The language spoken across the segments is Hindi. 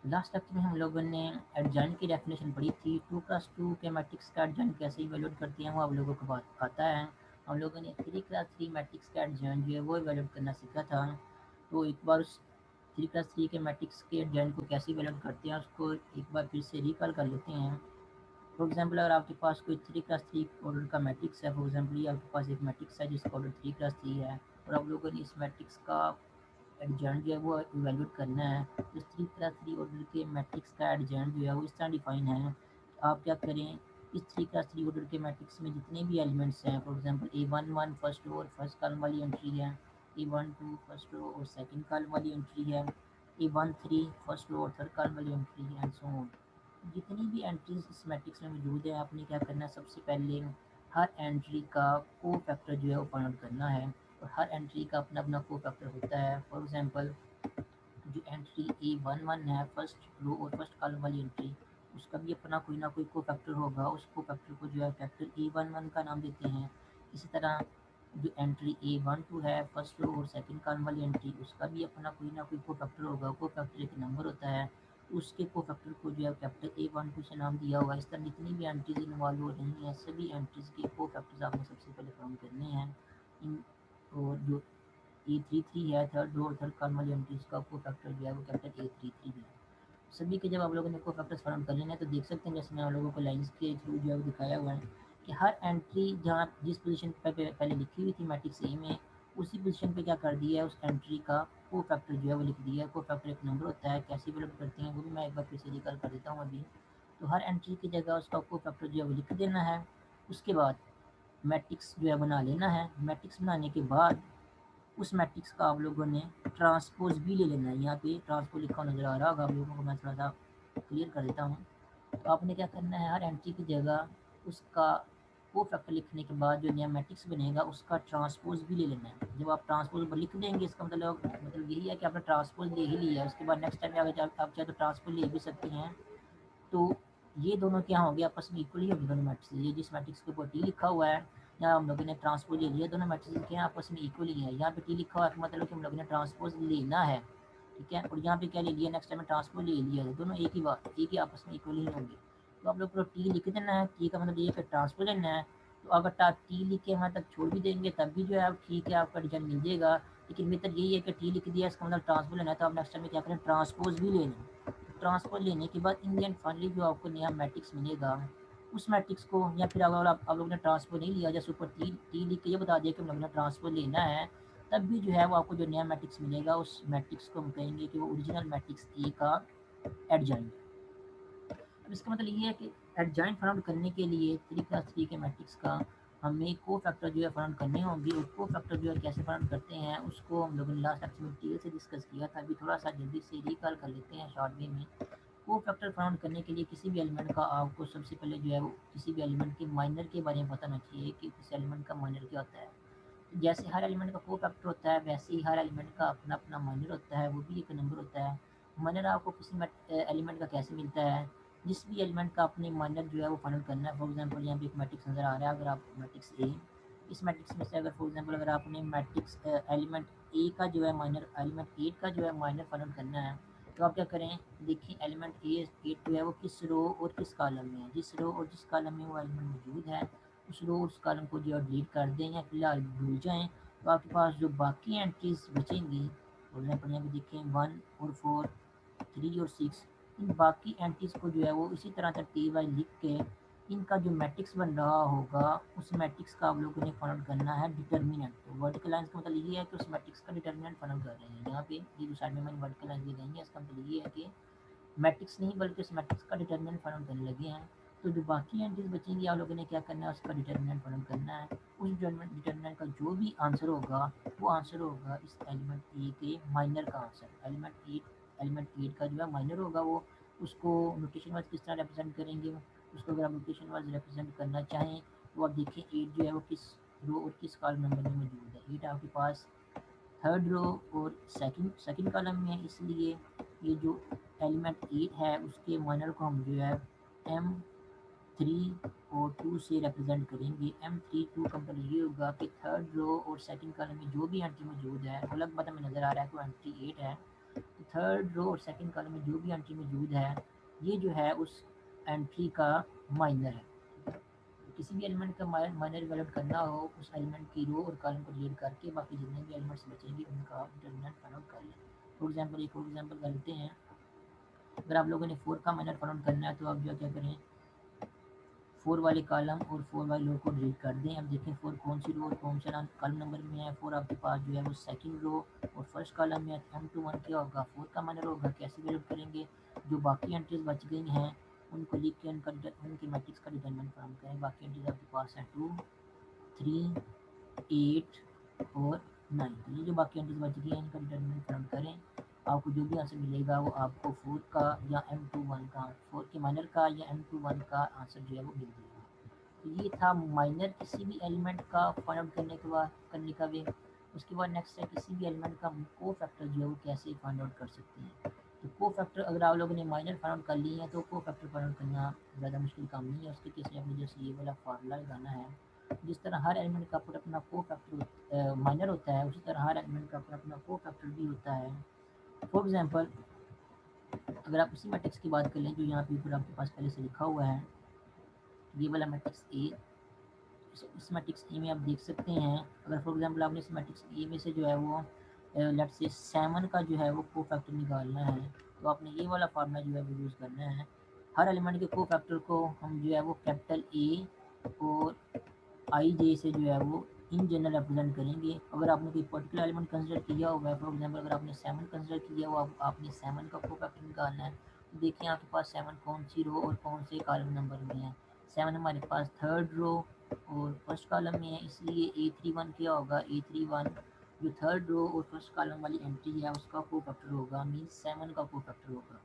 लास्ट लेक्चर में हम लोगों ने एडजॉइंट की डेफिनेशन पढ़ी थी। 2+2 के मैट्रिक्स का एडजॉइंट कैसे इवेलुएट करते हैं वो आप लोगों को बात आता है। हम लोगों ने 3+3 मैट्रिक्स का एडजॉइंट जो है वो इवेलुएट करना सीखा था। तो एक बार उस 3+3 के मैट्रिक्स के एडजॉइंट को कैसे इवेलुएट करते हैं उसको एक बार फिर से रिकॉल कर लेते हैं। फॉर एग्जाम्पल अगर आपके पास कोई 3+3 ऑर्डर का मैट्रिक्स है, फॉर एग्जाम्पल ये आपके पास एक मैट्रिक्स है जिसका ऑर्डर 3+3 है और आप लोगों ने इस मैट्रिक्स का एडजॉइंट जो है वो इवेलुएट करना है। तो 3+3 ऑर्डर के मैट्रिक्स का एडजॉइंट जो है वो इस तरह डिफाइन है। आप क्या करें, इस 3+3 ऑर्डर के मैट्रिक्स में जितने भी एलिमेंट्स हैं, for example A11 first row और फर्स्ट कॉलम वाली एंट्री है, A12 फर्स्ट रो और सेकंड कॉलम वाली एंट्री है, A13 फर्स्ट रो और थर्ड कॉलम वाली एंट्री है एंड सो ऑन। जितनी भी एंट्रीज इस मैट्रिक्स में मौजूद है आपने क्या करना है, सबसे पहले हर एंट्री का को फैक्टर जो है वो फाइंड आउट करना है और हर एंट्री का अपना अपना को फैक्टर होता है। फॉर एग्जांपल जो एंट्री A11 है फर्स्ट रो और फर्स्ट कॉलम वाली एंट्री, उसका भी अपना कोई ना कोई को फैक्टर होगा। उस को फैक्टर को जो है फैक्टर A11 का नाम देते हैं। इसी तरह जो एंट्री A12 है फर्स्ट रो और सेकंड कॉलम वाली एंट्री, उसका भी अपना कोई ना कोई को फैक्टर होगा। को फैक्टर एक नंबर होता है, उसके को फैक्टर को जो है कैपिटल A12 से नाम दिया हुआ है। इस तरह जितनी भी एंट्रीज इन्वॉल्व हो रही हैं सभी एंट्रीज के को फैक्टर्स आपने सबसे पहले फाउंड करने हैं। इन और जो A33 है थर्ड रो और थर्ड कॉलम वाली एंट्रीज का को फैक्टर जो है वो कैपिटल A33 है। सभी के जब आप लोगों ने को फैक्टर्स फाउंड कर लेने हैं तो देख सकते हैं जैसे मैं आप लोगों को लाइंस के थ्रू जो है वो दिखाया हुआ है कि हर एंट्री जहाँ जिस पोजीशन पर पहले लिखी हुई थी मैट्रिक्स ए में, उसी पोजीशन पे क्या कर दिया है उस एंट्री का को फैक्टर जो है वो लिख दिया है। को फैक्टर एक नंबर होता है, कैसे डेवलप करते हैं वो भी मैं एक बार फिर से रिकॉल कर देता हूँ अभी। तो हर एंट्री की जगह उसका को फैक्टर जो है वो लिख देना है। उसके बाद मैट्रिक्स जो है बना लेना है। मैट्रिक्स बनाने के बाद उस मैट्रिक्स का आप लोगों ने ट्रांसपोज भी ले लेना है। यहाँ पे ट्रांसपोज लिखा नजर आ रहा होगा आप लोगों को, मैं थोड़ा सा क्लियर कर देता हूँ। तो आपने क्या करना है, हर एंट्री की जगह उसका वो फैक्टर लिखने के बाद जो नया मैट्रिक्स बनेगा उसका ट्रांसपोज भी ले लेना है। जब आप ट्रांसपोज लिख देंगे इसका मतलब यही है कि आपने ट्रांसपोज ले ही लिया है। उसके बाद नेक्स्ट टाइम अगर आप चाहे तो ट्रांसपोज ले भी सकते हैं। तो ये दोनों क्या होंगे, आपस में इक्वल ही होंगे दोनों मैट्रिक्स। ये जिस मैट्रिक्स के ऊपर टी लिखा हुआ है यहाँ हम लोगों ने ट्रांसपोज ले लिया, दोनों मैट्रिक्स के आपस में इक्वल ही है। यहाँ पे टी लिखा हुआ है मतलब कि हम लोगों ने ट्रांसपोज लेना है, ठीक है। और यहाँ पे क्या ले लिया, नेक्स्ट टाइम ट्रांसपोज ले लिया है। दोनों एक ही बात, एक ही आपस में इक्वल ही होंगे। तो आप लोग को टी लिख देना है, टी का मतलब ये कि ट्रांसपोज लेना है। तो अगर टी लिख के वहाँ तक छोड़ भी देंगे तब भी जो है ठीक है, आपका डिजाइन मिल जाएगा। लेकिन मेथड यही है कि टी लिख दिया इसका मतलब ट्रांसपोज लेना है, तो आप नेक्स्ट टाइम में क्या करें, ट्रांसपोज भी लेना। ट्रांसफर लेने के बाद इन दी एंड फाइनली जो आपको नया मैट्रिक्स मिलेगा उस मैट्रिक्स को, या फिर अगर आप लोगों ने ट्रांसफर नहीं लिया, जैसे ऊपर टी लिख के ये बता दिया कि हम लोगों ने ट्रांसफर लेना है, तब भी जो है वो आपको जो नया मैट्रिक्स मिलेगा उस मैट्रिक्स को हम कहेंगे कि वो ओरिजिनल मैट्रिक्स ए का एडजॉइंट। अब इसका मतलब ये है कि एडजॉइंट फाउंड करने के लिए 3+3 के मैट्रिक्स का हमें को फैक्टर जो है फाउंड करने होंगे। और को फैक्टर जो है कैसे फाउंड करते हैं उसको हम लोगों ने लास्ट लेक्चर में डिटेल से डिस्कस किया था। अभी थोड़ा सा जल्दी से रिकॉल कर लेते हैं शॉर्ट वे में। को फैक्टर फाउंड करने के लिए किसी भी एलिमेंट का आपको सबसे पहले जो है वो किसी भी एलिमेंट के माइनर के बारे में पता होना चाहिए कि किस एलिमेंट का माइनर क्या होता है। जैसे हर एलिमेंट का को फैक्टर होता है वैसे ही हर एलिमेंट का अपना अपना माइनर होता है, वो भी एक नंबर होता है। माइनर आपको किसी एलिमेंट का कैसे मिलता है, जिस भी एलिमेंट का अपने माइनर जो है वो फाइंड करना है। फॉर एग्जांपल यहाँ पे एक मैट्रिक्स नज़र आ रहा है, अगर आप मैट्रिक्स ए, इस मैट्रिक्स में से अगर फॉर एग्जांपल अगर आपने मैट्रिक्स एलिमेंट ए का जो है माइनर, एलिमेंट 8 का जो है माइनर फाइंड करना है, तो आप क्या करें, देखिए एलिमेंट ए 8 जो है वो किस रो और किस कॉलम में है। जिस रो और जिस कॉलम में वो एलिमेंट मौजूद है उस रो उस कॉलम को जो है डिलीट कर दें या फिलहाल भूल जाएं। तो आपके पास जो बाकी एंट्रीज बचेंगी, फॉर एग्जाम्पल यहाँ पे देखें 1 और 4, 3 और 6, इन बाकी एंट्रीज को जो है वो इसी तरह तरतीब वाइज लिख के इनका जो मैट्रिक्स बन रहा होगा उस मैट्रिक्स का आप लोगों ने फाइंड करना है डिटर्मिनेंट। तो वर्टिकल लाइंस का मतलब ये है कि उस मैट्रिक्स का डिटर्मिनेंट फाइंड कर रहे हैं। यहाँ पे ये जो साइड में मैंने वर्टिकल लाइंस लगाई है इसका मतलब ये है कि मैट्रिक्स नहीं बल्कि उस मैट्रिक्स का डिटर्मिनेंट फाइंड करने लगे हैं। तो जो बाकी एंट्रीज बचेंगी आप लोगों ने क्या करना है, उसका डिटर्मिनेंट फाइंड करना है। उस डिटर्मिनेंट का जो भी आंसर होगा वो आंसर होगा इस एलिमेंट ए के माइनर का आंसर। एलिमेंट 8 का जो है माइनर होगा वो, उसको नोटेशन वाइज किस तरह रिप्रेजेंट करेंगे, उसको अगर आप नोटेशन वाइज रिप्रेजेंट करना चाहें तो आप देखिए 8 जो है वो किस रो और किस कॉलम नंबर में मौजूद है। 8 आपके पास थर्ड रो और सेकंड कॉलम में है, इसलिए ये जो एलिमेंट 8 है उसके माइनर को हम जो है M3 और 2 से रिप्रेजेंट करेंगे। M3 2 का मतलब ये होगा कि थर्ड रो और सेकंड कॉलम में जो भी एंट्री मौजूद है, अलग बटन में नज़र आ रहा है तो एंट्री 8 है। तो थर्ड रो और सेकंड कॉलम में जो भी एंट्री मौजूद है ये जो है उस एंट्री का माइनर है। किसी भी एलिमेंट का माइनर वैल्यूड करना हो उस एलिमेंट की रो और कॉलम को डिलीट करके बाकी जितने भी एलिमेंट्स बचेंगे उनका डिटरमिनेंट फाइंड आउट कर लें। फॉर एग्जांपल एक और एग्जांपल कर लेते हैं। अगर आप लोगों ने 4 का माइनर फाइंड आउट करना है तो आप जो क्या करें 4 वाले कॉलम और 4 वाले रो को डिलीट कर दें। अब देखें 4 कौन सी रो और कौन सा कॉलम नंबर में है। 4 आपके पास जो है वो सेकंड रो और फर्स्ट कॉलम में है। M21 क्या होगा 4 का माइनर होगा। कैसे वैल्यूड करेंगे जो बाकी एंट्रीज बच गई हैं उनको लिख के उनकी मैट्रिक्स का डिटरमिनेंट फाइंड करें। बाकी एंट्रीज आपके पास है 2 3 8 और 9। तो ये जो बाकी एंट्रीज बच गई हैं इनका डिटरमिनेंट फाइंड करें। आपको जो भी आंसर मिलेगा वो आपको 4 का या M21 का 4 के माइनर का या M21 का आंसर जो है वो मिल जाएगा। तो ये था माइनर किसी भी एलिमेंट का फाइंड आउट करने का वे। उसके बाद नेक्स्ट है किसी भी एलिमेंट का को फैक्टर जो है वो कैसे फाइंड आउट कर सकते हैं। तो को फैक्टर अगर आप लोगों ने माइनर फाइंड आउट कर ली है तो को फैक्टर फाइंड आउट करना ज़्यादा मुश्किल काम नहीं है। उसके केस में अपने जैसे ये वाला फार्मूला लगाना है। जिस तरह हर एलिमेंट का अपना को फैक्टर माइनर होता है उसी तरह हर एलिमेंट का अपना को फैक्टर भी होता है। फॉर एग्जाम्पल अगर आप उसी मैट्रिक्स की बात कर लें जो यहाँ पे ऊपर आपके पास पहले से लिखा हुआ है ये वाला मैट्रिक्स ए। इस मैट्रिक्स ए में आप देख सकते हैं अगर फॉर एग्जांपल आपने इस मैट्रिक्स ए में से जो है वो लेट्स से 7 का जो है वो को फैक्टर निकालना है तो आपने ये वाला फार्मूला जो है वो यूज़ करना है। हर एलिमेंट के को फैक्टर को हम जो है वो कैपिटल ए और आई जे से जो है वो इन जनरल रिप्रेजेंट करेंगे। अगर आपने कोई पर्टिकुलर एलिमेंट कंसिडर किया हुआ है फॉर एग्जांपल अगर आपने 7 कंसिडर किया हुआ आपने 7 का को फैक्टर निकालना है तो देखिए आपके पास 7 कौन सी रो और कौन से कॉलम नंबर में है। 7 हमारे पास थर्ड रो और फर्स्ट कॉलम में है इसलिए A31 क्या होगा A31 जो थर्ड रो और फर्स्ट कॉलम वाली एंट्री है उसका को फैक्टर होगा मीन्स 7 का को फैक्टर होगा।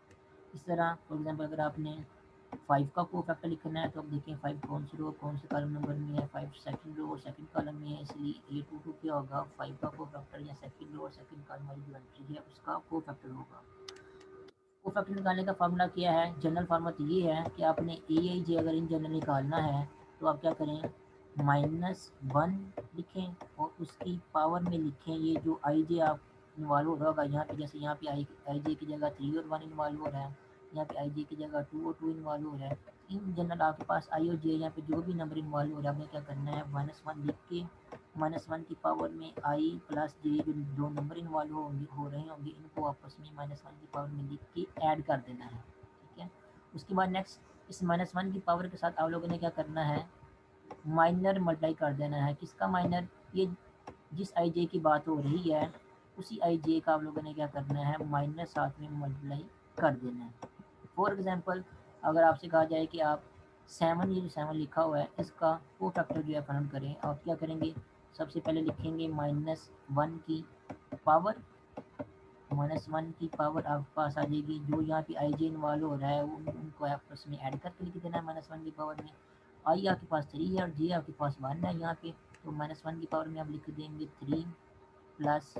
इस तरह फॉर एग्जांपल अगर आपने 5 का को फैक्टर लिखना है तो अब देखें 5 कौन सी रो कौन से कॉलम नंबर में है 5 सेकंड रो और सेकंड कॉलम में है इसलिए A22 क्या होगा 5 का को फैक्टर या सेकंड रो और सेकंड कॉलम वाली जो एंट्री है उसका को फैक्टर होगा। को फैक्टर निकालने का फार्मूला क्या है जनरल फार्मूला तो ये है कि आपने ए आई जे अगर इन जनरल निकालना है तो आप क्या करें -1 लिखें और उसकी पावर में लिखें ये जो आई जे आप इन्वॉल्व हो रहा होगा यहाँ पे जैसे यहाँ पे आई जे की जगह 3 और 1 इन्वॉल्व हो रहा है यहाँ पे आई जे की जगह 2 और 2 इन्वॉल्व हो रहा है। इन जनरल आपके पास आई और जे यहाँ पे जो भी नंबर इन्वॉल्व हो रहा है आपने क्या करना है -1 लिख के -1 की पावर में आई प्लस जे जो दो नंबर इन्वॉल्व हो रहे होंगे इनको आपस में -1 की पावर में लिख के ऐड कर देना है। ठीक है उसके बाद नेक्स्ट इस -1 की पावर के साथ आप लोगों ने क्या करना है माइनर मल्टीप्लाई कर देना है। किसका माइनर ये जिस आई जे की बात हो रही है उसी आई जे का आप लोगों ने क्या करना है माइनर साथ में मल्टीप्लाई कर देना है। फॉर एग्जांपल अगर आपसे कहा जाए कि आप 7 ये जो 7 लिखा हुआ है इसका को फैक्टर जो है फाइंड करें आप क्या करेंगे सबसे पहले लिखेंगे -1 की पावर -1 की पावर आपके पास आ जाएगी जो यहाँ पे आई जे इन्वॉल्व हो रहा है उनको आपस में ऐड करके लिख देना है -1 की पावर में। आई आपके पास 3 है और जे आपके पास 1 है यहाँ पे तो -1 की पावर में आप लिख देंगे 3 प्लस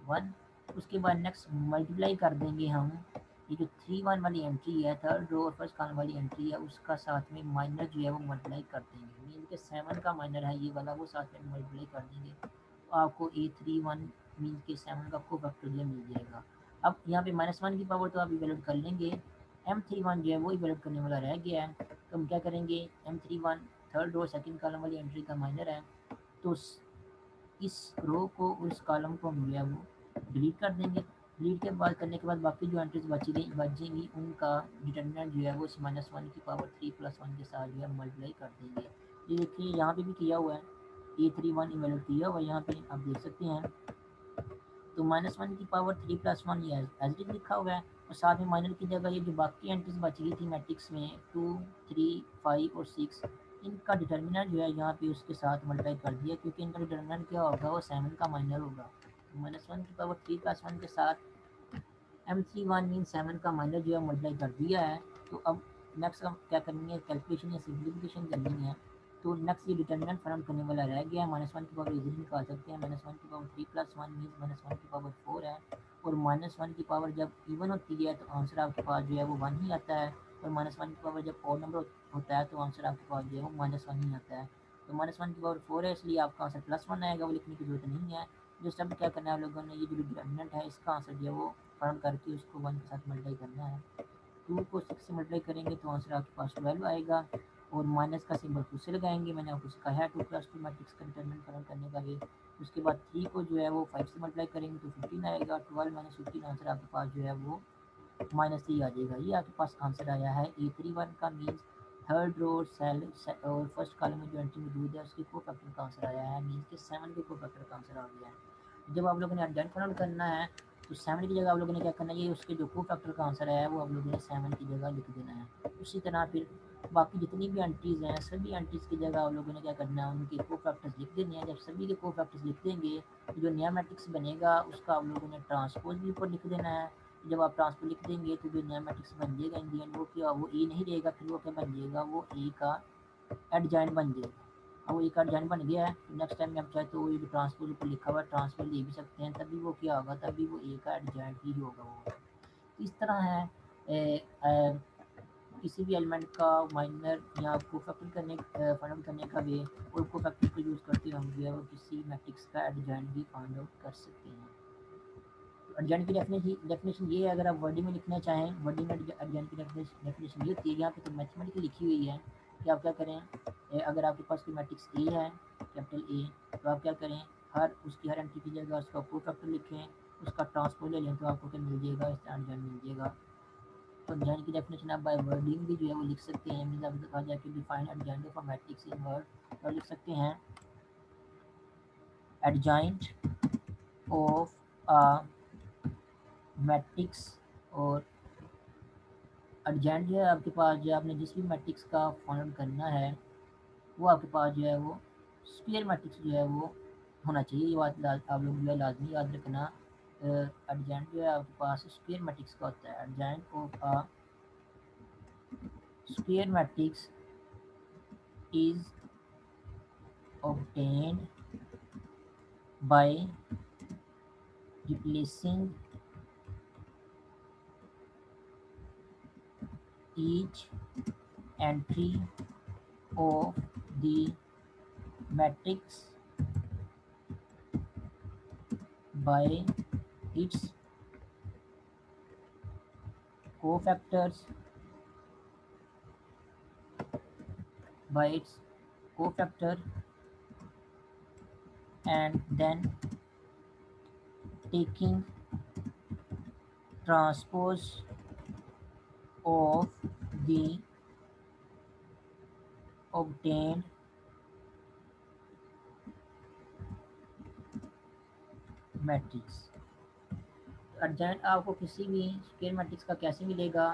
1। उसके बाद नेक्स्ट मल्टीप्लाई कर देंगे हम ये जो 3 1 वाली एंट्री है थर्ड रो और फर्स्ट कॉलम वाली एंट्री है उसका साथ में माइनर जो है वो मल्टीप्लाई कर देंगे मीन के 7 का माइनर है ये वाला वो साथ में मल्टीप्लाई कर देंगे तो आपको A31 मीन के 7 का को फैक्टर जो मिल जाएगा। अब यहाँ पे -1 की पावर तो आप इवेलुएट कर लेंगे M31 जो है वो इवेलुएट करने वाला रह गया है तो हम क्या करेंगे M31 third row second column वाली एंट्री का माइनर है तो इस रो को उस कॉलम को हम जो है वो डिलीट कर देंगे। डिलीट के बाद करने के बाद बाकी जो एंट्रीज बचेंगी उनका डिटर्मिनेंट जो है वो इस -1 की पावर 3 + 1 के साथ जो है मल्टीप्लाई कर देंगे। ये देखिए यहाँ पे भी किया हुआ है A31 इवेलुएट किया हुआ है यहाँ पे आप देख सकते हैं तो -1 की पावर 3 + 1 ये एज इट लिखा हुआ है और साथ में माइनर की जगह ये जो बाकी एंट्रीज बच गई थी मैट्रिक्स में 2 3 5 और 6 इनका डिटर्मिनेंट जो है यहाँ पे उसके साथ मल्टीप्लाई कर दिया क्योंकि इनका डिटर्मिनेंट क्या होगा वो 7 का माइनर होगा। -1 की पावर 3 + 1 के साथ M31 मीन 7 का माइनर जो है मल्टीप्लाई कर दिया है। तो अब नेक्स्ट हम क्या करनी है कैलकुलेशन या सिंप्लीफिकेशन करनी है तो नेक्स्ट ये डिटर्मिनेंट फाइंड करने वाला रह गया है -1 की पावर इजीली निकाल सकते हैं -1 की पावर 3 + 1 मीन -1 की पावर 4 है और -1 की पावर जब इवन होती है तो आंसर आपके पास जो है वो 1 ही आता है और -1 की पावर जब और नंबर होता है तो आंसर आपके पास जो है वो -1 ही आता है। तो -1 की पावर 4 है इसलिए आपका आंसर +1 आएगा वो लिखने की जरूरत नहीं है। जो सब क्या करना है आप लोगों ने ये जो डिटर्मिनेंट है इसका आंसर जो है वो फाइंड करके उसको 1 के साथ मल्टीप्लाई करना है। 2 को 6 से मल्टीप्लाई करेंगे तो आंसर आपके पास 12 आएगा और माइनस का सिंबल खुद से लगाएंगे। मैंने आपको सिखाया है 2 + 2 मैट्रिक्स का डिटरमिनेंट फाइंड करने का वे। उसके बाद 3 को जो है वो 5 से मल्टीप्लाई करेंगे तो 15 आएगा। 12 - 15 आंसर आपके पास जो है वो -3 आ जाएगा। ये आपके पास आंसर आया है A31 का, मीन्स थर्ड रो सेल और फर्स्ट कॉलम में जो एंट्री मौजूद है उसके कोफैक्टर का आंसर आया है, मीन्स के 7 के कोफैक्टर का आंसर आ गया है। जब आप लोगों ने एडजॉइंट फाइंड करना है तो 7 की जगह आप लोगों ने क्या करना है, ये उसके जो कोफैक्टर का आंसर आया है वो आप लोगों ने 7 की जगह लिख देना है। उसी तरह फिर बाकी जितनी भी एंट्रीज़ हैं सभी एंट्रीज़ की जगह आप लोगों ने क्या करना है, उनके कोफैक्टर्स लिख देने हैं। जब सभी के कोफैक्टर्स लिख देंगे तो जो नया मैट्रिक्स बनेगा उसका आप लोगों ने ट्रांसपोज भी ऊपर लिख देना है। जब आप ट्रांसपोज लिख देंगे तो जो नया मैट्रिक्स बन जाएगा इन दी एंड वो क्या, वो ए नहीं रहेगा, फिर वो क्या बन जाएगा, वो ए का एडजॉइंट बन जाएगा। अब वो ए का एडजॉइंट बन गया है तो नेक्स्ट टाइम में आप चाहे तो वो ट्रांसपोज ऊपर लिखा हुआ है ट्रांसपोज ले भी सकते हैं, तभी वो क्या होगा, तभी वो ए का एडजॉइंट ही होगा। वो इस तरह है किसी भी एलिमेंट का माइनर या कोफैक्टर करने फाइंड आउट करने का वे, और कोफैक्टर को यूज़ करते हुए हम जो है वो किसी मैट्रिक्स का एडजॉइंट भी फाइंड आउट कर सकते हैं। एडजॉइंट की डेफिनेशन ये है, अगर आप वर्डिंग में लिखना चाहें, वर्डिंग में एडजॉइंट की डेफिनेशन ये होती है, यहाँ पे तो मैथमेटिकली लिखी हुई है कि आप क्या करें, अगर आपके पास कोई मैट्रिक्स ए है, कैपिटल ए, तो आप क्या करें, उसकी हर एंट्री की जगह उसका कोफैक्टर लिखें, उसका ट्रांसपोज ले लें तो आपको क्या मिल जाएगा, इस तरह एडजॉइंट मिल जाएगा। तो एडजॉइंट की डेफिनेशन आप बाय वर्डिंग भी जो है वो लिख सकते हैं। मीन्स आप आ जाके define adjoint of a matrix in word और लिख सकते हैं एडजॉइंट ऑफ अ मैट्रिक्स। और एडजॉइंट जो है आपके पास, जो आपने जिस भी मैट्रिक्स का फाइंड आउट करना है वो आपके पास जो है वो स्क्वायर मैट्रिक्स जो है वो होना चाहिए। ये बात आप लोग जो है लाजमी याद रखना। एडजॉइंट जो है आपके पास स्क्वायर मैट्रिक्स का होता है। Adjoint of a square matrix is obtained by replacing each entry of the matrix by its cofactors and then taking transpose of the obtained matrix. Adjoint आपको किसी भी स्क्वायर मैट्रिक्स का कैसे मिलेगा,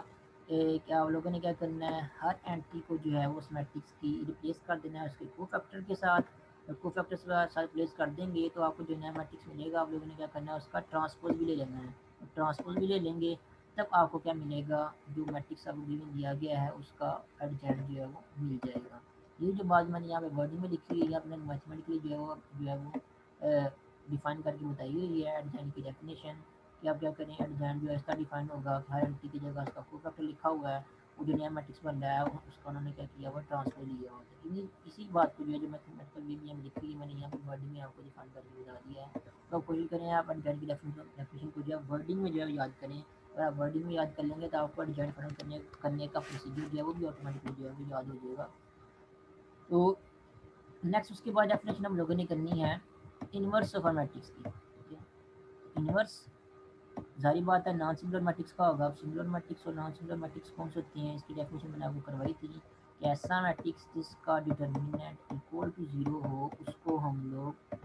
क्या आप लोगों ने क्या करना है, हर एंट्री को जो है वो उस मैट्रिक्स की रिप्लेस कर देना है उसके कोफैक्टर के साथ। कोफैक्टर के साथ रिप्लेस कर देंगे तो आपको जो नया मैट्रिक्स मिलेगा आप लोगों ने क्या करना है, उसका ट्रांसपोज भी ले लेना है। ट्रांसपोज भी ले लेंगे तब आपको क्या मिलेगा, जो मैट्रिक्स आपको गिवन दिया गया है उसका एडजॉइंट जो है वो मिल जाएगा। ये जो बात मैंने यहाँ पे वर्डिंग में लिखी हुई है, आपने मैथमेटिकली जो है वो डिफाइन करके बताई हुई है एडजॉइंट की डेफिनेशन, कि आप क्या करें, एडजॉइंट जो है इसका डिफाइन होगा, हर एंट्री की जगह उसका कोफैक्टर लिखा हुआ है, वो जो नया मैट्रिक्स बन रहा है उसका उन्होंने क्या किया हुआ, ट्रांसफर लिया हुआ है। इसी बात को जो है जो मैथमेटिकल वे में लिखी हुई मैंने यहाँ पर वर्डिंग में आपको डिफाइन करके बता दिया है। तो कोशिश करें आप एडजॉइंट की डेफिनेशन को जो है वर्डिंग में जो है याद करें। अगर आप वर्डिंग में याद कर लेंगे तो आपको एडजॉइंट फाइंड करने का प्रोसीजर जो है वो भी ऑटोमेटिकली जो है वो याद हो जाएगा। तो नेक्स्ट उसके बाद डेफिनेशन हम लोगों ने करनी है इनवर्स ऑफ अ मैट्रिक्स की। इनवर्स जारी बात है नॉन सिंगुलर मैट्रिक्स का होगा। अब सिंगुलर मैट्रिक्स और नॉन सिंगुलर मैट्रिक्स कौन से होते हैं, इसकी डेफिनेशन मैंने आपको करवाई थी कि ऐसा मैट्रिक्स जिसका डिटर्मिनेंट इक्वल टू 0 हो उसको हम लोग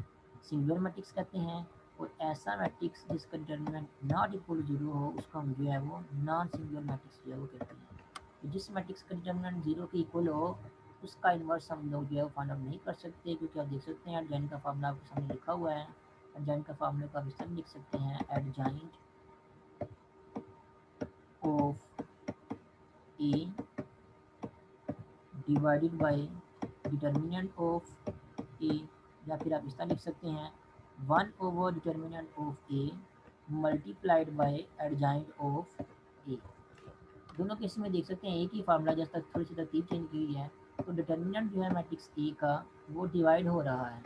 सिंगुलर मैट्रिक्स कहते हैं, और ऐसा मैट्रिक्स जिसका डिटर्मिनेंट नॉट इक्वल टू 0 हो उसको हम जो है वो नॉन सिंगुलर मैट्रिक्स जो है वो कहते हैं। तो जिस मैट्रिक्स का डिटर्मिनेंट 0 के इक्वल हो उसका इन्वर्स हम लोग जो है वो फाइंड आउट नहीं कर सकते, क्योंकि आप देख सकते हैं एडजॉइंट का फार्मूला आपके सामने लिखा हुआ है। एडजॉइंट का फार्मूला को आप इस तरह लिख सकते हैं, adjoint of A divided by determinant of A, या फिर आप इस तरह लिख सकते हैं 1 over determinant of A multiplied by adjoint of A. दोनों केस में देख सकते हैं एक ही फार्मूला, जैसे थोड़ी सी तरतीब चेंज की हुई है। तो डिटर्मिनेंट जो है मैट्रिक्स ए का वो डिवाइड हो रहा है,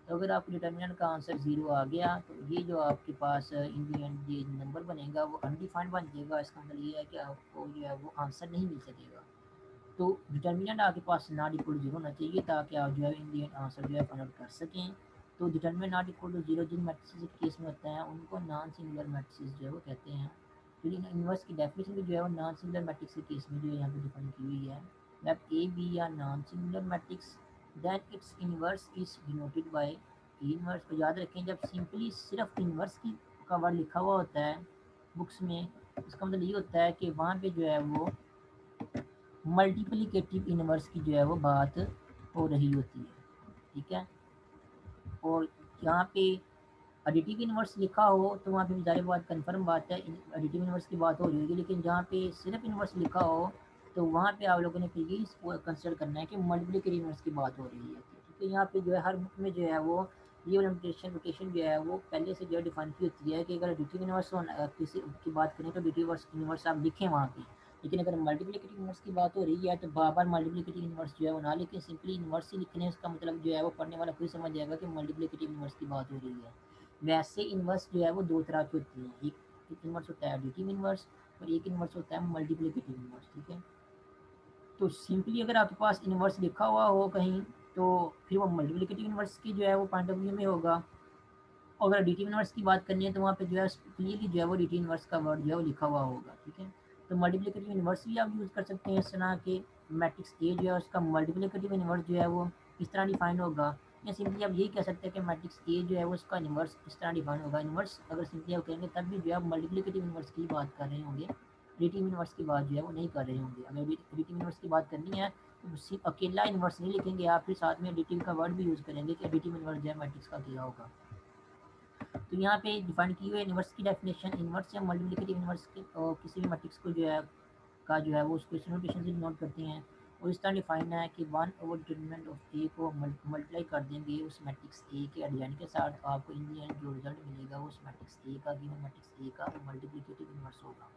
तो अगर आपके डिटर्मिनेंट का आंसर 0 आ गया तो ये जो आपके पास इन दी एंड ये नंबर बनेगा वो अनडिफाइंड बन जाएगा। इसका मतलब ये है कि आपको जो है वो आंसर नहीं मिल सकेगा। तो डिटर्मिनेंट आपके पास नॉट इक्वल टू 0 होना चाहिए ताकि आप जो है इन दी एंड आंसर जो है फाइंड आउट कर सकें। तो डिटर्मिनेंट नॉट इक्वल टू 0 जिन मैट्रिसेस के केस में होता है उनको नॉन सिंगुलर मैट्रिसेस जो है वो कहते हैं। तो इनवर्स की डेफिनेशन भी जो है वो नॉन सिंगुलर मैट्रिक्स के केस में जो है यहाँ पे डिफाइन की हुई है। जब ए बी या non singular matrix then it's inverse is denoted by inverse. को याद रखें जब सिंपली सिर्फ इनवर्स की का वर्ड लिखा हुआ होता है बुक्स में, इसका मतलब ये होता है कि वहाँ पे जो है वो मल्टीप्लिकेटिव इनवर्स की जो है वो बात हो रही होती है। ठीक है। और यहाँ पे एडिटिव इनवर्स लिखा हो तो वहाँ पे ज़ाहिर बात कन्फर्म बात है एडिटिव इनवर्स की बात हो रही होगी। लेकिन जहाँ पे सिर्फ इनवर्स लिखा हो तो वहाँ पे आप लोगों ने फिर ये कंसिडर करना है कि मल्टीप्लिकेटिव इनवर्स की बात हो रही है। ठीक है। यहाँ पे जो है हर बुक में जो है वो ये नोटेशन जो है वो पहले से जो है डिफाइन की होती है कि अगर एडिटिव इनवर्स किसी की बात करें तो एडिटिव इनवर्स आप लिखें वहाँ पे। लेकिन अगर मल्टीप्लिकेटिव इनवर्स की बात हो रही है तो बार बार मल्टीप्लिकेटिव इनवर्स जो है वो ना लिखें, सिंपली इनवर्स ही लिखने। इसका मतलब जो है वो पढ़ने वाला खुद समझ जाएगा कि मल्टीप्लिकेटिव इनवर्स की बात हो रही है। वैसे इनवर्स जो है वो दो तरह की होती है, एक इनवर्स होता है एडिटिव इनवर्स और एक इनवर्स होता है मल्टीप्लिकेटिव इनवर्स। ठीक है। तो सिंपली अगर आपके पास इनवर्स लिखा हुआ हो कहीं तो फिर वो मल्टीप्लिकेटिव इनवर्स की जो है वो पॉइंट ऑफ व्यू में होगा। और अगर एडिटिव इनवर्स की बात करनी है तो वहाँ पे जो है क्लियरली जो है वो एडिटिव इनवर्स का वर्ड जो है वो लिखा हुआ होगा। ठीक है। तो मल्टीप्लिकेटिव इनवर्स भी आप यूज़ कर सकते हैं इस तरह के मैट्रिक्स ए जो है उसका मल्टीप्लिकेटिव इनवर्स जो है वो इस तरह डिफाइन होगा। या सिंपली आप यही कह सकते हैं कि मैट्रिक्स ए जो है वो उसका इनवर्स इस तरह डिफाइन होगा। इनवर्स अगर सिंपली आप कहेंगे तब भी जो है आप मल्टीप्लिकेटिव इनवर्स की बात कर रहे होंगे, एडिटिव इनवर्स की बात जो है वो नहीं कर रहे होंगे। अगर एडिटिव इनवर्स की बात करनी है तो सिर्फ अकेला इनवर्स नहीं लिखेंगे आप, फिर साथ में एडिटिव का वर्ड भी यूज़ करेंगे कि एडिटिव इनवर्स जो है मैट्रिक्स का क्या होगा। तो यहाँ पे डिफाइन की हुई है इनवर्स की डेफिनेशन। इनवर्स या मल्टीप्लिकेटिव इनवर्स के किसी भी मैट्रिक्स को जो है का जो है वो उसको इस नोटेशन से नोट करते हैं। और इस तरह डिफाइन है कि 1/डिटर्मिनेंट ऑफ ए को मल्टीप्लाई कर देंगे उस मैट्रिक्स ए के एडजेंट के साथ, तो आपको इन दी एंड जो रिजल्ट मिलेगा वो उस मैट्रिक्स ए का गिवन मैट्रिक्स ए का मल्टीप्लिकेटिव इनवर्स होगा।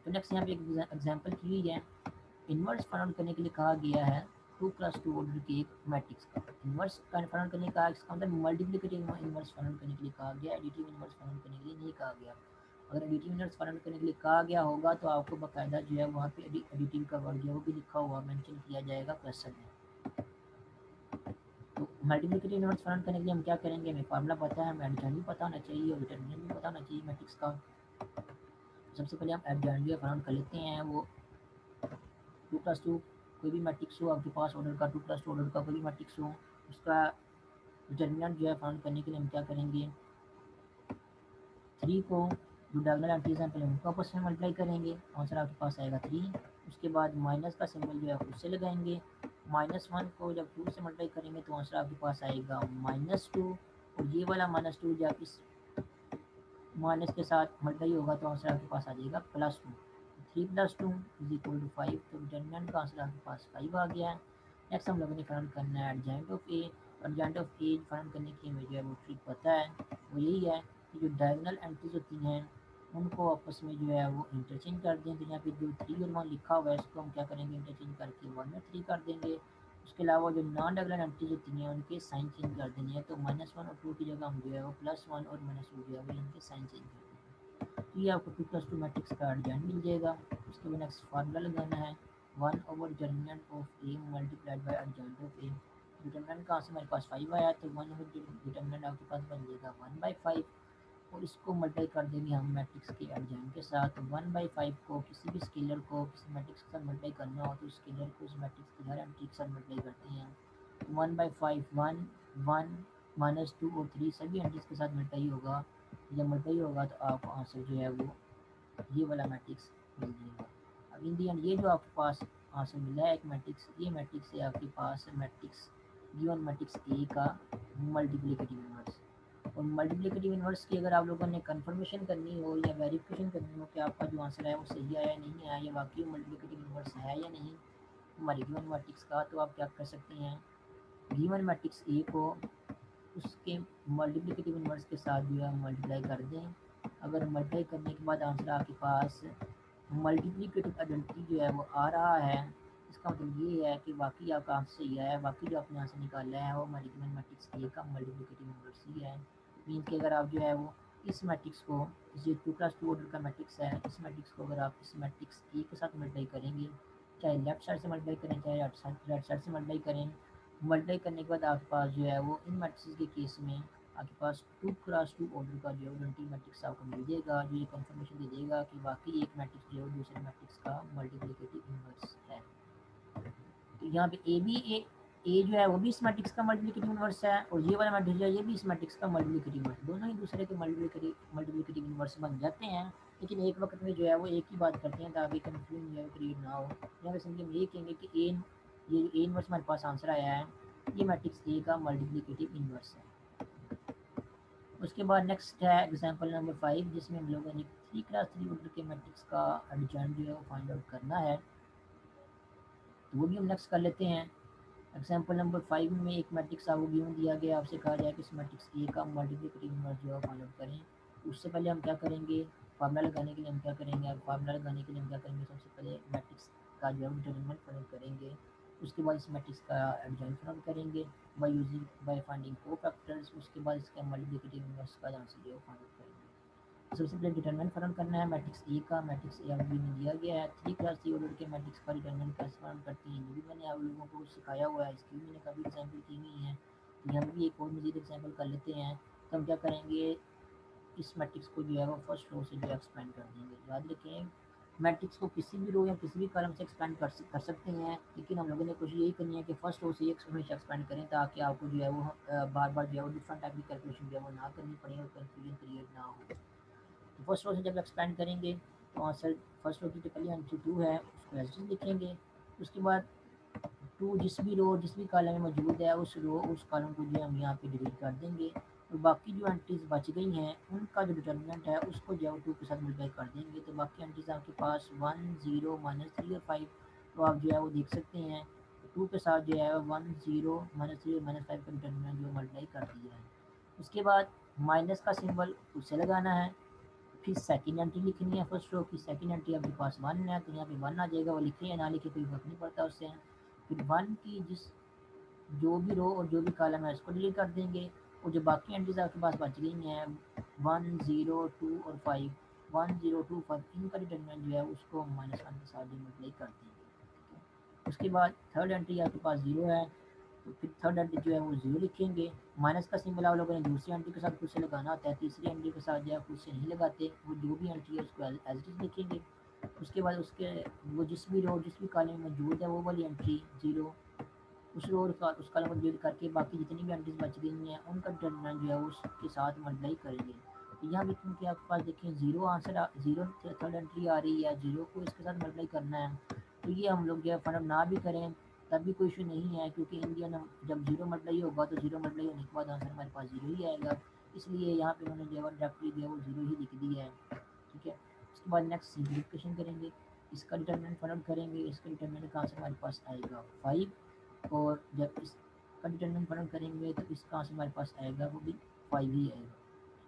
तो नेक्स्ट यहाँ पे एक एग्जांपल की हुई है। इनवर्स फाइंड आउट करने के लिए कहा गया है 2+2 ऑर्डर के एक मैट्रिक्स का इनवर्स फाइंड आउट करने का, इसका मतलब मल्टीप्लिकेटिव इनवर्स फाइंड आउट करने के लिए कहा गया, एडिटिव इनवर्स फाइंड आउट करने के लिए नहीं कहा गया। अगर एडिटिव इनवर्स फाइंड आउट करने के लिए कहा गया होगा तो आपको बाकायदा जो है वहाँ पे एडिटिव का वर्ड जो है वो भी लिखा हुआ मेंशन किया जाएगा क्वेश्चन में। तो मल्टीप्लिकेटिव इनवर्स फाइंड आउट करने के लिए हम क्या करेंगे, हमें फार्मूला पता है, हमें एडजॉइंट भी पता होना चाहिए और डिटरमिनेंट भी पता होना चाहिए मैट्रिक्स का। सबसे पहले हम एडजॉइंट जो फाइंड आउट कर लेते हैं। वो 2+2 कोई भी मैट्रिक्स हो आपके पास ऑर्डर का, 2+2 ऑर्डर का कोई भी मैट्रिक्स हो, उसका डिटर्मिनेंट जो है फाइंड करने के लिए हम क्या करेंगे, 3 को जो डायगोनल एंट्रीज हैं पहले उनको आपस में मल्टीप्लाई करेंगे, आंसर आपके पास आएगा 3। उसके बाद माइनस का सिंबल जो है खुद से लगाएंगे, -1 को जब 2 से मल्टीप्लाई करेंगे तो आंसर आपके पास आएगा -2। और ये वाला -2 जब इस माइनस के साथ मल्टीप्लाई होगा तो आंसर आपके पास आ जाएगा +2। 3+2 इज इक्वल टू 5। तो डिटरमिनेंट का आंसर आपके पास 5 आ गया है। नेक्स्ट हम लोगों ने फाइंड करना है adjoint of A. Adjoint of A find करने की हमें जो है वो ट्रिक पता है, वो यही है कि जो डायगोनल एंट्रीज होती हैं उनको आपस में जो है वो इंटरचेंज कर दें। तो यहाँ पे जो 3 और 1 लिखा हुआ है इसको हम क्या करेंगे, इंटरचेंज करके 1 में 3 कर देंगे। उसके अलावा जो नॉन डायगोनल एंट्रीज होती हैं उनके साइन चेंज कर देने हैं। तो -1 और 2 की जगह हम जो है वो +1 और -2 जो है वो इनके साइन चेंज कर देंगे। तो ये आपको 2+2 मैट्रिक्स का एडजॉइंट मिल जाएगा। उसके बाद नेक्स्ट फार्मूला लगाना है one over determinant of A multiplied by adjoint of A. Determinant का आंसर मेरे पास 5 आया तो 1/डिटरमिनेंट आपके पास बन जाएगा 1/5। और इसको मल्टीप्लाई कर देंगे हम मैट्रिक्स के एडजॉइंट के साथ। 1/5 को किसी भी स्केलर को किसी मैट्रिक्स के साथ मल्टीप्लाई करना हो तो स्केलर को उस मैट्रिक्स की हर एंट्री के साथ मल्टीप्लाई करते हैं। 1/5 1 1 -2 और 3 सभी एंट्रीज के साथ मल्टीप्लाई होगा। जब मल्टीप्लाई होगा तो आपको आंसर जो है वो ये वाला मैट्रिक्स मिल जाएगा। अब इन दी एंड ये जो आपके पास आंसर मिला है एक मैट्रिक्स, ये मैट्रिक्स है आपके पास मैट्रिक्स गिवन मैट्रिक्स ए का मल्टीप्लिकेटिव इनवर्स। और मल्टीप्लिकेटिव इनवर्स की अगर आप लोगों ने कंफर्मेशन करनी हो या वेरिफिकेशन करनी हो कि आपका जो आंसर है वो सही आया या नहीं आया, या वाकई मल्टीप्लिकेटिव इनवर्स है या नहीं हमारे गिवन मैट्रिक्स का, तो आप क्या कर सकते हैं, गिवन मैट्रिक्स ए को उसके मल्टीप्लिकेटिव इनवर्स के साथ जो है मल्टीप्लाई कर दें। अगर मल्टीप्लाई करने के बाद आंसर आपके पास मल्टीप्लिकेटिव आइडेंटिटी जो है वो आ रहा है इसका मतलब ये है कि बाकी आपका आंसर सही आया है, बाकी जो आपने यहाँ से निकाला है वो मल्टीपल मैट्रिक्स ए का मल्टीप्लिकेटिव इन्वर्स ही है। मीन कि अगर आप जो है वो इस मैट्रिक्स को, ये 2x2 ऑर्डर का मैट्रिक्स है, इस मैट्रिक्स को अगर आप इस मैट्रिक्स ए के साथ मल्टीप्लाई करेंगे, चाहे लेफ्ट साइड से मल्टीप्लाई करें चाहे राइट साइड से मल्टीप्लाई करें, मल्टीप्लाई करने के बाद आपके पास जो है वो इन मैट्रिक्स के केस में आपके पास 2x2 ऑर्डर का जो है आइडेंटिटी मैट्रिक्स आपको मिल जाएगा, जो ये कंफर्मेशन दे देगा कि वाकई एक मैट्रिक्स जो है दूसरे मैट्रिक्स का मल्टीप्लिकेटिव इन्वर्स है। तो यहाँ पे ए जो है वो भी इस मैट्रिक्स का मल्टीप्लिकेटिव इन्वर्स है, और ये वाला मैट्रिक्स जो है ये भी इस मैट्रिक्स का मल्टीप्लिकेटिव इन्वर्स, दोनों ही दूसरे के मल्टीप्लिकेटिव इन्वर्स बन जाते हैं। लेकिन एक वक्त में जो है वो एक ही बात करते हैं ताकि कंफ्यूजन जो है क्रिएट ना हो। यहाँ पे सिंपली हम ये कहेंगे कि ये ए इन्वर्स हमारे पास आंसर आया है, ये मैट्रिक्स ए का मल्टीप्लिकेटिव इन्वर्स है। उसके बाद नेक्स्ट है एग्जांपल नंबर 5, जिसमें हम लोगों ने 3x3 ऑर्डर के मैट्रिक्स का एडिशन जो है वो फाइंड आउट करना है, तो वो भी हम नेक्स्ट कर लेते हैं। एग्जांपल नंबर 5 में एक मैट्रिक्स आपको गिवन दिया गया, आपसे कहा जाए कि इस मैट्रिक्स ए का मल्टीप्लिकेटिव इन्वर्स जो है फाइंड आउट करें। उससे पहले हम क्या करेंगे, फार्मूला लगाने के लिए हम क्या करेंगे, अब फार्मूला लगाने के लिए हम क्या करेंगे, सबसे पहले मैट्रिक्स का जो है डिटरमिनेंट फाइंड आउट करेंगे। उसके बाद इस मैट्रिक्स का एडिशन फाइंड आउट करेंगे बाय फाइंडिंग कोफैक्टर्स। उसके बाद इसका मल्टीप्लिकेटिव इन्वर्स का आंसर जो है फाइंड आउट करेंगे। सबसे पहले डिटरमिनेंट फाइंड करना है मैट्रिक्स ए का। मैट्रिक्स ए अभी में दिया गया है, 3x3 ऑर्डर के मैट्रिक्स का डिटरमिनेंट कैसे फाइंड करते हैं ये भी मैंने आप लोगों को सिखाया हुआ है, इसकी भी मैंने काफ़ी एग्जाम्पल की हुई हैं। तो यहाँ भी एक और मजीद एग्जाम्पल कर लेते हैं। तो हम क्या करेंगे, इस मैट्रिक्स को जो है वो फर्स्ट रो से जो है एक्सपेंड कर देंगे। याद रखें मैट्रिक्स को किसी भी रो या किसी भी कॉलम से एक्सपेंड कर सकते हैं, लेकिन हम लोगों ने कोशिश यही करनी है कि फर्स्ट रो से ही हमेशा एक्सपेंड करें ताकि आपको जो है वो बार बार जो है वो डिफरेंट टाइप की कैलकुलेशन जो है वो ना करनी पड़े और कन्फ्यूजन क्रिएट ना हो। तो फर्स्ट रो से जब एक्सपेंड करेंगे तो आंसर फर्स्ट रो की जो पहली एंट्री 2 है उसको एज इट इज लिखेंगे। उसके बाद 2 जिस भी कॉलम में मौजूद है उस कॉलम को जो है हम यहाँ पे डिलीट कर देंगे, और बाकी जो एंट्रीज बच गई हैं उनका जो डिटर्मिनेंट है उसको जो है 2 के साथ मल्टीप्लाई कर देंगे। तो बाकी एंट्रीज आपके पास 1 0 -3 और 5, तो आप जो है वो देख सकते हैं 2 के साथ जो है 1 0 -3 और -5 का डिटर्मिनेंट जो मल्टीप्लाई कर दिया है। उसके बाद माइनस का सिंबल उससे लगाना है, फिर सेकंड एंट्री लिखनी है फर्स्ट रो की। सेकंड एंट्री आपके पास 1 है तो यहाँ पे 1 आ जाएगा, वो लिखे या ना लिखे कोई फर्क नहीं पड़ता उससे। फिर 1 की जो भी रो और जो भी कॉलम है उसको डिलीट कर देंगे, और जो बाकी एंट्रीज आपके पास बच गई हैं 1 0 2 और 5, 1 0 2 5 इनका डिटरमिनेंट जो है उसको -1 के साथ मल्टीप्लाई कर देंगे। उसके बाद थर्ड एंट्री आपके पास 0 है, तो फिर थर्ड एंट्री जो है वो 0 लिखेंगे। माइनस का सिंबल आप लोगों ने दूसरी एंट्री के साथ खुद से लगाना होता है, तीसरी एंट्री के साथ जो है खुद से नहीं लगाते, वो जो भी एंट्री है उसको एज इट इज लिखेंगे। उसके बाद उसके वो जिस भी रो जिस भी कॉलम में मौजूद है वो वाली एंट्री 0, उस रो और उस कॉलम को डिलीट करके बाकी जितनी भी एंट्रीज बच गई हैं उनका डिटरमिनेंट जो है उसके साथ मल्टीप्लाई करेंगे। तो यहाँ भी क्योंकि आपके पास देखें 0 आंसर 0 थर्ड एंट्री आ रही है, 0 को इसके साथ मल्टीप्लाई करना है, तो ये हम लोग जो है फर्क ना भी करें तब भी कोई इशू नहीं है, क्योंकि इंडियन जब 0 मल्टीप्लाई होगा तो 0 मल्टीप्लाई होने के बाद आंसर हमारे पास 0 ही आएगा, इसलिए यहाँ पे उन्होंने जो है डायरेक्टली जो है वो 0 ही लिख दी है। ठीक है, उसके बाद नेक्स्ट सिंप्लीफिकेशन करेंगे, इसका डिटरमिनेंट फाइंड आउट करेंगे। इसका डिटरमिनेंट का आंसर हमारे पास आएगा 5, और जब इसका डिटरमिनेंट फाइंड आउट करेंगे तो इसका आंसर हमारे पास आएगा वो भी 5 ही आएगा।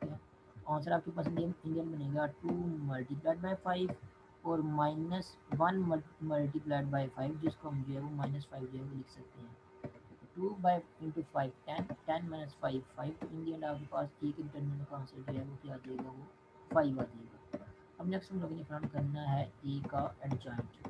ठीक है, आंसर आपके पास इंडियन बनेगा 2 मल्टीप्लाइड बाई 5 और -1 मल्टीप्लाइड बाई 5, जिसको हम जो है वो -5 जो है वो लिख सकते हैं। 2 बाई इंटू 5 10, 10 -5 5, तो इन दी एंड आपके पास एक डिटरमिनेंट का आंसर जो है वो क्या आ जाएगा, वो 5 आ जाएगा। अब नेक्स्ट हम लोगों ने फाइंड करना है ए का एडजॉइंट।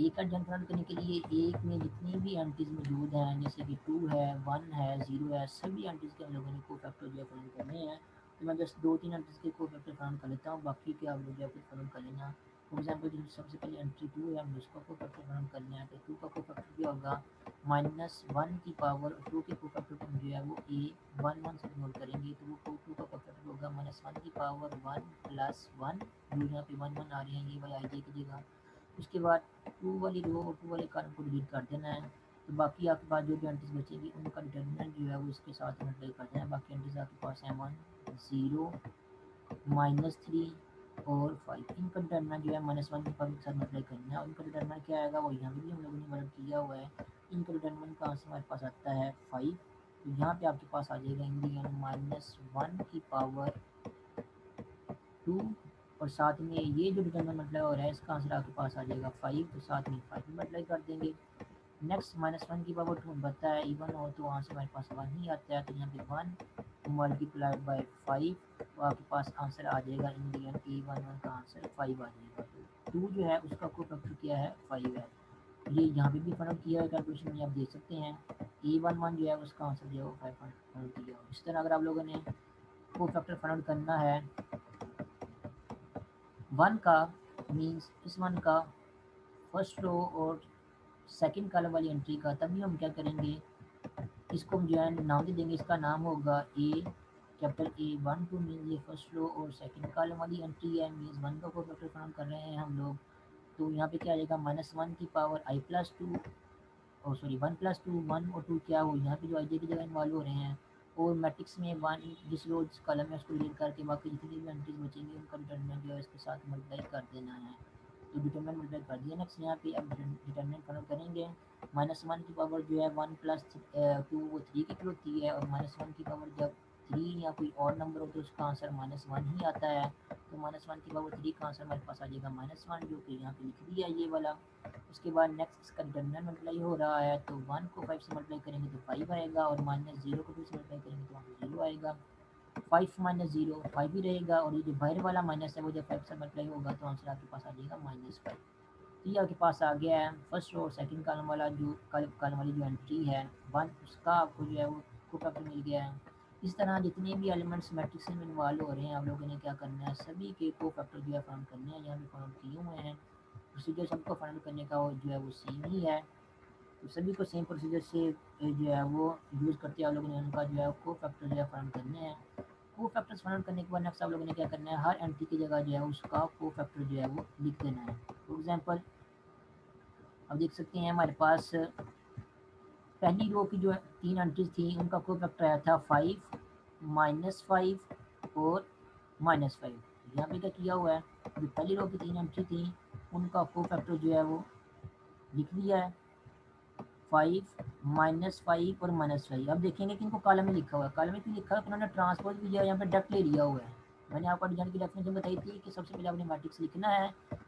ए का एडजॉइंट फाइंड करने के लिए एक में जितनी भी एंट्रीज मौजूद हैं जैसे कि 2 है 1 है 0 है, सभी एंट्रीज के हम लोगों ने कोफैक्टर जो है फाइंड करने हैं। तो मैं जस्ट 2-3 एंट्रीज के कोफैक्टर फाइंड कर लेता हूँ, बाकी के आप लोग जो है खुद फाइंड कर लेना। फॉर एग्जाम्पल जो सबसे पहले एंट्री 2 है हमें उसका कोफैक्टर फाइंड करना है, तो 2 का कोफैक्टर क्या होगा, -1 की पावर 2 के कोफैक्टर को जो है वो ए 1 से डिनोट करेंगे, तो वो 2 का कोफैक्टर होगा -1 की पावर 1 प्लस 1, जो यहाँ पे 1 1 आ रही है ये वाला आई की जगह। उसके बाद 2 वाली रो और 2 वाले कॉलम को डिलीट कर देना है, तो बाकी आपके पास जो भी एंट्रीज बचेगी उनका डिटरमिनेंट जो है वो इसके साथ मल्टीप्लाई कर देना है। बाकी एंट्रीज आपके पास है 1 0 -3 और 5, इनका डिटरमिनेंट जो है -1 की पावर के साथ मल्टीप्लाई करना है, उनका डिटरमिनेंट क्या आएगा वो यहाँ भी हम लोगों ने मदद किया हुआ है। इनका डिटरमिनेंट का आंसर हमारे पास आता है 5, तो यहाँ पे आपके पास आ जाएगा इंडियन -1 की पावर 2 और साथ में ये जो डिटरमिनेंट मल्टीप्लाई हो रहा है इसका आंसर आपके पास आ जाएगा 5, तो साथ में 5 मल्टीप्लाई कर देंगे। नेक्स्ट -1 की पावर 2 बनता है इवन हो तो वहाँ से हमारे पास 1 ही आता है, तो यहाँ पे 1 मल्टीप्लाइड बाय 5, तो आपके पास आंसर आ जाएगा इन दी एंड A11 का आंसर 5 आ जाएगा। तो 2 जो है उसका कोफैक्टर क्या है 5 है। ये यहाँ पे भी फाइंड आउट किया है कैलकुलेशन में, आप देख सकते हैं A11 जो है उसका आंसर जो है वो 5 फाइंड आउट किया। इस तरह अगर आप लोगों ने कोफैक्टर फाइंड आउट करना है 1 का, मीन्स इस 1 का फर्स्ट रो और सेकंड कॉलम वाली एंट्री का, तभी हम क्या करेंगे, इसको हम जो है नाम दे देंगे, इसका नाम होगा ए, कैपिटल A12 मीन्स ये फर्स्ट रो और सेकंड कॉलम वाली एंट्री है, मीन्स 1 का कोफैक्टर फाइंड कर रहे हैं हम लोग। तो यहाँ पे क्या आ जाएगा -1 की पावर i+2, और सॉरी 1+2, 1 और 2 क्या हो, यहाँ पे जो आई की जगह इन्वॉल्व हो रहे हैं, और मैट्रिक्स में 1 जिस रो जिस कॉलम में उसको डिलीट करके बाकी जितनी भी एंट्रीज बचेंगी उनका डिटरमिनेंट जो है इसके साथ मल्टीप्लाई कर देना है। तो डिटरमिनेंट मल्टीप्लाई कर दिया। नेक्स्ट यहाँ पे अब डिटरमिनेंट फाइंड करेंगे। -1 की पावर जो है 1 + 2 वो 3 की होती है, और -1 की पावर जब 3 या कोई और नंबर हो तो उसका आंसर -1 ही आता है। तो -1 की पावर 3 का आंसर हमारे पास आ जाएगा -1, जो कि यहाँ पे लिख दिया ये वाला। उसके बाद नेक्स्ट इसका डिटरमिनेंट मल्टीप्लाई हो रहा है, तो 1 को 5 से मल्टीप्लाई करेंगे तो 5 आएगा, और -0 को 2 से मल्टीप्लाई करेंगे तो वहाँ पे 0 आएगा। 5 - 0 5 ही रहेगा, और ये जो बाहर वाला माइनस है वो जब 5 से मल्टीप्लाई होगा तो आंसर आपके पास आ जाएगा -5। तो ये आपके पास आ गया है फर्स्ट और सेकंड कॉलम वाला जो कॉलम वाली जो एंट्री है 1, उसका आपको जो है वो कोफैक्टर मिल गया है। इस तरह जितने भी एलिमेंट्स मैट्रिक्स में इन्वॉल्व हो रहे हैं आप लोगों ने क्या करना है, सभी के कोफैक्टर जो है फाइंड करने हैं, यहाँ पे फाइंड किए हुए हैं। प्रोसीजर सबको फाइंड करने का वो जो है वो सेम ही है, तो सभी को सेम प्रोसीजर से जो है वो यूज़ करते हैं आप लोगों ने उनका जो है कोफैक्टर जो है फाइंड करने हैं। कोफैक्टर्स फाइंड करने के बाद नेक्स्ट आप लोगों ने क्या करना है, हर एंट्री की जगह जो है उसका कोफैक्टर जो है वो लिख देना है। फॉर एग्जाम्पल अब देख सकते हैं हमारे पास पहली रो की जो 3 एंट्रीज थी उनका कोफैक्टर आया था 5, -5 और -5। यहाँ पे क्या किया हुआ है, जो पहली रो की 3 एंट्री थी उनका कोफैक्टर जो है वो लिख दिया है 5, -5 और -5। अब देखेंगे कि इनको कॉलम में लिखा हुआ है, कॉलम में क्यों लिखा है, उन्होंने ट्रांसपोज भी जो है यहाँ पे डायरेक्ट ले लिया हुआ है। मैंने आपको डिजाइन की डेफिनेशन बताई थी कि सबसे पहले आपने मैट्रिक्स लिखना है,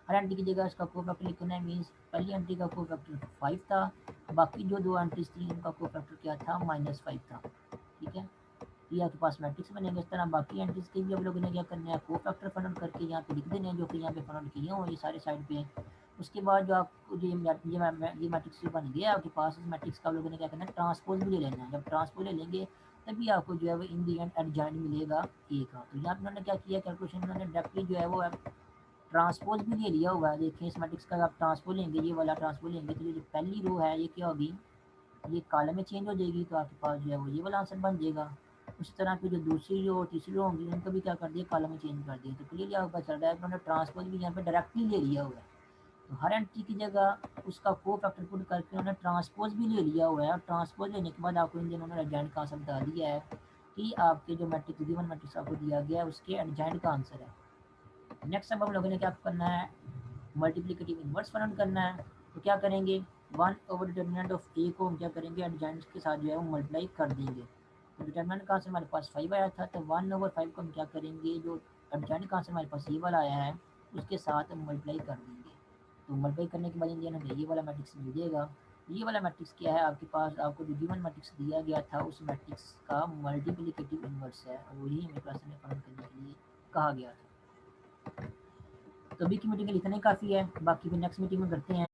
हर एंट्री की जगह उसका कोफैक्टर लिखना है, मीन्स पहली एंट्री का कोफैक्टर 5 था, बाकी जो 2 एंट्रीज थी उनका कोफैक्टर क्या था -5 था। ठीक है, ये आपके पास मैट्रिक्स बनेंगे। इस तरह बाकी एंट्रीज के भी आप लोगों ने क्या करना है, कोफैक्टर फाइंड आउट करके यहाँ पे लिख देने हैं, जो कि यहाँ पे फाइंड आउट किए हों ये सारे साइड पे। उसके बाद जो आपको ये मैट्रिक्स जो बन गया आपके पास, इस मैट्रिक्स का आप लोगों ने क्या करना है, ट्रांसपोज भी ले लेना है। जब ट्रांसपोज ले लेंगे तभी आपको जो है वो इन दी एंड एडजॉइंट मिलेगा ए का। तो यहाँ पे उन्होंने क्या किया कैलकुलेशन, उन्होंने डायरेक्टली जो है वो ट्रांसपोज भी ले लिया हुआ है। देखिए इस मैट्रिक्स का आप ट्रांसपोज लेंगे, ये वाला ट्रांसपोज लेंगे, तो ये जो पहली रो है ये क्या होगी, ये कॉलम में चेंज हो जाएगी, तो आपके पास जो है वो ये वाला आंसर बन जाएगा। उसी तरह पे जो दूसरी रो और तीसरी रो होंगी उनको भी क्या कर दिया, कॉलम में चेंज कर दिया। तो क्लियरली आपको पता चल रहा है कि उन्होंने ट्रांसपोज भी यहाँ पे डायरेक्टली ले लिया हुआ है। तो हर एंट्री की जगह उसका कोफैक्टर पुट करके उन्होंने ट्रांसपोज भी ले लिया हुआ है, और ट्रांसपोज लेने के बाद आपको इन दिनों उन्होंने एडजॉइंट का आंसर बता दिया है कि आपके जो मैट्रिक्स गिवन मैट्रिक्स आपको दिया गया है उसके एडजॉइंट का आंसर है। नेक्स्ट अब हम लोगों ने क्या करना है, मल्टीप्लिकेटिव इन्वर्स फाइंड करना है। तो क्या करेंगे, 1/डिटर्मिनेंट ऑफ ए को हम क्या करेंगे, एडजॉइंट के साथ जो है वो मल्टीप्लाई कर देंगे। तो डिटर्मिनेंट का आंसर हमारे पास 5 आया था, तो 1/5 को हम क्या करेंगे, जो एडजॉइंट का आंसर हमारे पास ये वाला आया है उसके साथ हम मल्टीप्लाई कर देंगे। तो मल्टीप्लाई करने के बाद इंडियन हमें ये वाला मैट्रिक्स मिल जाएगा। ये वाला मैट्रिक्स क्या है, आपके पास आपको जो गिवन मैट्रिक्स दिया गया था उस मैट्रिक्स का मल्टीप्लिकेटिव इन्वर्स है, और वही हमें क्लास में फाइंड करने के लिए कहा गया था। तो अभी की मीटिंग के लिए इतना ही काफ़ी है, बाकी भी नेक्स्ट मीटिंग में करते हैं।